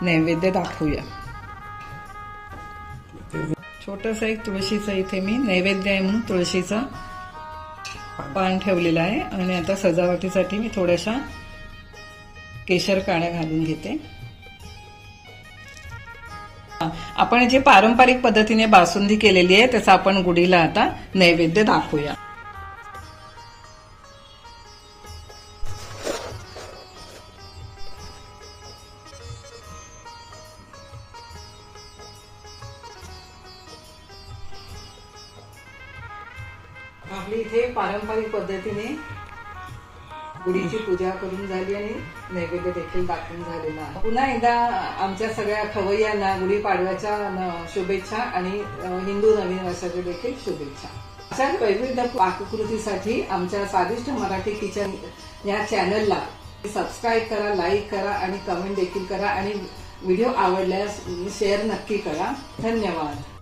नैवेद्य दाखवूया। छोटंसं एक तुळशीचं इथे मी नैवेद्य आहे म्हणून तुळशीचं पान ठेवलेलं आहे आणि आता सजावटीसाठी मी थोड्याशा केशर काड्या घालून घेते। आपण जी पारंपरिक पद्धतीने बासुंदी केलेली आहे त्याचा आपण गुढीला आता नैवेद्य दाखवूया। आपली इथे पारंपरिक पद्धतीने गुढीची पूजा करून झाली आणि नैवेद्य देखील दाखवून झालेला आहे। पुन्हा एकदा आमच्या सगळ्या खवय्यांना गुढीपाडव्याच्या शुभेच्छा आणि हिंदू नवीन वर्षाच्या देखील शुभेच्छा। अशाच वैविध्य पाककृतीसाठी आमच्या स्वादिष्ट मराठी किचन या चॅनलला सबस्क्राईब करा, लाईक करा आणि कमेंट देखील करा आणि व्हिडिओ आवडल्यास शेअर नक्की करा। धन्यवाद।